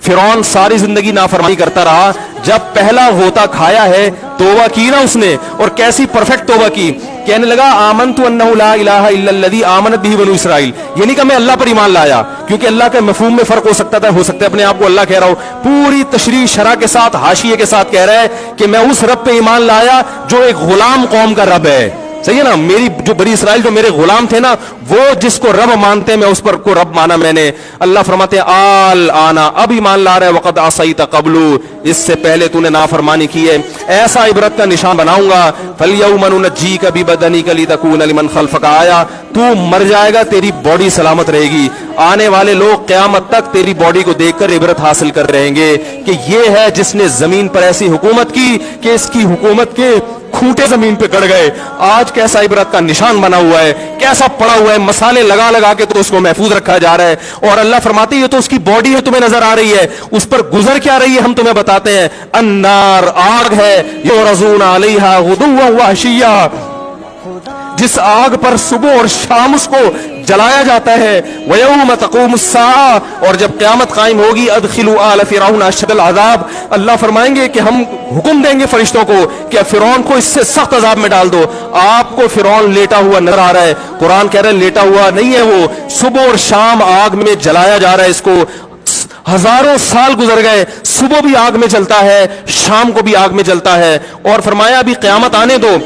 फिरौन सारी जिंदगी नाफरमानी करता रहा, जब पहला गोता खाया है तौबा की ना उसने, और कैसी परफेक्ट तौबा की, कहने लगा आमनतु अन्नहु ला इलाहा इल्लल्लज़ी आमनत बिही बनु इसराइल। ये नहीं कि मैं अल्लाह पर ईमान लाया, क्योंकि अल्लाह के मफहूम में फर्क हो सकता है अपने आप को अल्लाह कह रहा हो, पूरी तशरीह शरह के साथ हाशिये के साथ कह रहा है कि मैं उस रब पे ईमान लाया जो एक गुलाम कौम का रब है। सही है ना, मेरी जो बनी इसराइल जो मेरे गुलाम थे ना, वो जिसको रब मानते हैं मैं उस पर को रब माना मैंने। अल्लाह फरमाते हैं आल आना, अब ईमान ला रहा है, वक़द असैत क़ब्लु, इससे पहले तूने नाफरमानी की है, ऐसा इबरत का निशान बनाऊंगा। फल्यौम नुनज्जीका बिबदनिका लितकूना लिमन खल्फका आया, तू मर जाएगा तेरी बॉडी सलामत रहेगी, आने वाले लोग क़यामत तक तेरी बॉडी को देखकर इबरत हासिल कर रहेंगे कि ये है जिसने जमीन पर ऐसी हुकूमत की कि इसकी हुकूमत के खूंटे जमीन पे गड़ गए। आज कैसा इबरत का निशान बना हुआ है, कैसा पड़ा हुआ है, मसाले लगा लगा के तो उसको महफूज रखा जा रहा है। और अल्लाह फरमाते हैं ये तो उसकी बॉडी है, तुम्हें नजर आ रही है, उस पर गुजर क्या रही है हम तुम्हें बताते हैं। अन्नार, आग है, युरज़ूना अलैहा गुदुव्वन व अशिय्या, जिस आग पर सुबह और शाम उसको जलाया जाता है। वयौम तक़ूमुस्साआ, और जब क़यामत कायम होगी, अदखिलू आल फ़िरऔन अशद्दल अज़ाब, अल्लाह फरमाएंगे कि हम हुक्म देंगे फरिश्तों को कि फ़िरौन को इससे सख्त अज़ाब में डाल दो। आपको फ़िरौन लेटा हुआ नजर आ रहा है, कुरान कह रहा है लेटा हुआ नहीं है वो, सुबह और शाम आग में जलाया जा रहा है इसको। हजारों साल गुजर गए, सुबह भी आग में जलता है, शाम को भी आग में जलता है। और फरमाया अभी क़यामत आने दो,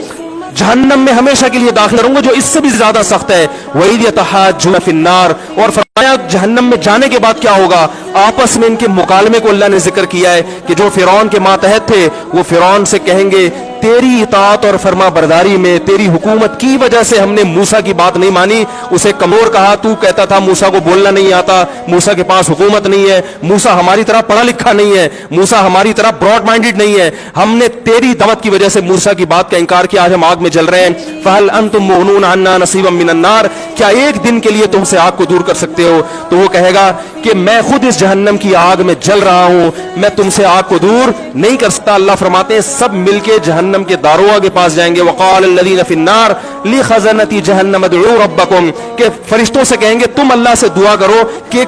जहन्नम में हमेशा के लिए दाखिल करूंगा जो इससे भी ज्यादा सख्त है। वहीद यतहाज्जुन फिन्नार, और फरमाया जहन्नम में जाने के बाद क्या होगा, आपस में इनके मुकालमे को अल्लाह ने जिक्र किया है कि जो फिरौन के मातहत थे वो फिरौन से कहेंगे तेरी इताअत और फरमा बरदारी में, तेरी हुकूमत की वजह से हमने मूसा की बात नहीं मानी। उसे कमजोर कहा, तू कहता था मूसा को बोलना नहीं आता, मूसा के पास हुकूमत नहीं है, मूसा हमारी तरह पढ़ा लिखा नहीं है, मूसा हमारी तरह ब्रॉड माइंडेड नहीं है, हमने तेरी दावत की वजह से मूसा की बात का इंकार किया, आज हम आग में जल रहे हैं। फहल अंतुम मुगनून अन्ना नसीबम मिनन नार, क्या एक दिन के लिए तुमसे आग को दूर कर सकते हो? तो वो कहेगा कि मैं खुद इस जहन्नम की आग में जल रहा हूं, मैं तुमसे आग को दूर नहीं कर सकता। अल्लाह फरमाते हैं सब मिलके जहन्नम के दारोगा के पास जाएंगे। वक़ाल लल्लज़ीना फ़िन्नार लिख़ज़नती जहन्नम उदऊ रब्बकुम, के फरिश्तों से कहेंगे तुम अल्लाह से दुआ करो कि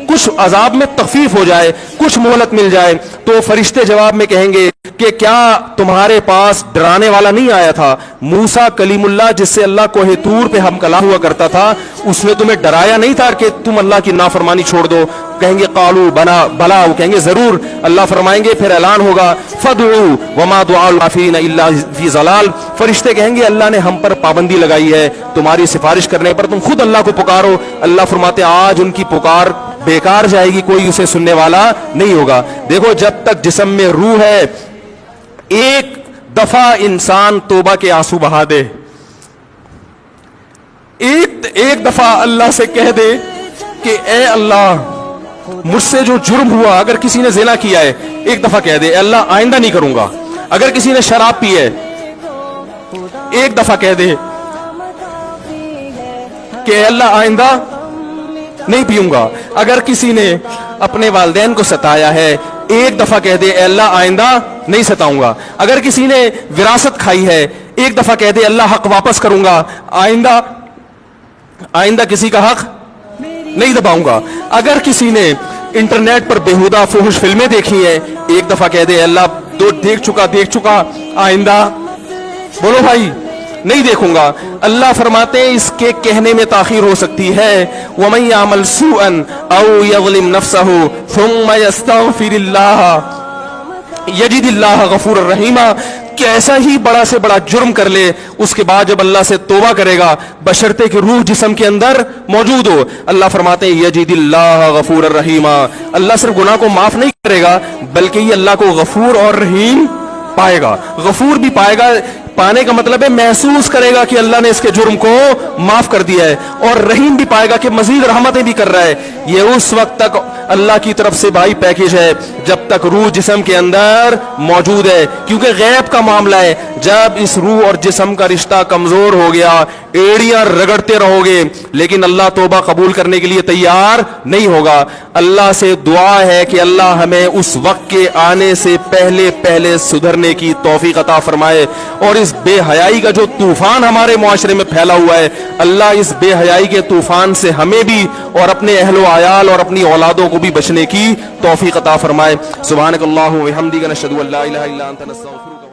कुछ अजाब में तखफीफ हो जाए, कुछ मोहलत मिल जाए। तो फरिश्ते जवाब में कहेंगे कि क्या तुम्हारे पास डराने वाला नहीं आया था? मूसा कलीमुल्लाह जिससे अल्लाह कोहे तूर पे हम कलाम हुआ करता था, उसने तुम्हें डराया नहीं था कि तुम अल्लाह की नाफरमानी छोड़ दो? कहेंगे कालू बला, वो कहेंगे जरूर। अल्लाह फरमाएंगे फिर ऐलान होगा फदउ वमा दुआउल काफिरीन इल्ला फी ज़लाल, फरिश्ते कहेंगे अल्लाह ने हम पर पाबंदी लगाई है, तुम्हारी सिफारिश करने पर तुम खुद अल्लाह को पुकारो। अल्लाह फरमाते आज उनकी पुकार बेकार जाएगी, कोई उसे सुनने वाला नहीं होगा। देखो जब तक जिस्म में रूह है, एक दफा इंसान तौबा के आंसू बहा दे, एक दफा अल्लाह से कह दे कि ए अल्लाह मुझसे जो जुर्म हुआ, अगर किसी ने ज़िना किया है एक दफा कह दे अल्लाह आइंदा नहीं करूंगा। अगर किसी ने शराब पी है एक दफा कह दे कि अल्लाह आइंदा नहीं पीऊंगा। अगर किसी ने अपने वालिदैन को सताया है एक दफा कह दे अल्लाह आइंदा नहीं सताऊंगा। अगर किसी ने विरासत खाई है एक दफा कह दे अल्लाह हक वापस करूंगा, आइंदा किसी का हक नहीं दबाऊंगा। अगर किसी ने इंटरनेट पर बेहुदा फुहश फिल्में देखी है एक दफा कह दे अल्लाह देख चुका, आइंदा बोलो भाई नहीं देखूंगा। अल्लाह फरमाते हैं इसके कहने में ताखीर हो सकती है। वमन यामल सूअन औ यज़लिम नफ्सहु सुम्मा यस्तगफिरिल्लाह यजिदिल्लाह गफूरर रहीमा, कैसा ही बड़ा से बड़ा जुर्म कर ले उसके बाद जब अल्लाह से तौबा करेगा बशर्ते कि रूह जिस्म के अंदर मौजूद हो, अल्लाह फरमाते हैं यजिदिल्लाह गफूरर रहीमा, अल्लाह सिर्फ गुनाह को माफ नहीं करेगा बल्कि ये अल्लाह को गफूर और रहीम पाएगा। गफूर भी पाएगा, पाने का मतलब है महसूस करेगा कि अल्लाह ने इसके जुर्म को माफ कर दिया है, और रहीम भी पाएगा कि मजीद रहमतें भी कर रहा है। ये उस वक्त तक अल्लाह की तरफ से भाई पैकेज है جب تک روح جسم کے اندر موجود ہے, کیونکہ غیب کا معاملہ ہے. جب اس روح اور جسم کا رشتہ کمزور ہو گیا, ایڑیاں رگڑتے رہو گے, لیکن اللہ توبہ قبول کرنے کے لیے تیار نہیں ہوگا. اللہ سے دعا ہے کہ اللہ ہمیں اس وقت کے آنے سے پہلے پہلے سدھرنے کی توفیق عطا فرمائے, اور اس بے حیائی کا جو طوفان ہمارے معاشرے میں پھیلا ہوا ہے, اللہ اس بے حیائی کے طوفان سے ہمیں بھی اور اپنے اہل و عیال اور اپنی اولادوں کو بھی بچنے کی توفیق عطا فرمائے. سبحانک اللہم و بحمدک نشہد ان لا الہ الا انت نستغفرک.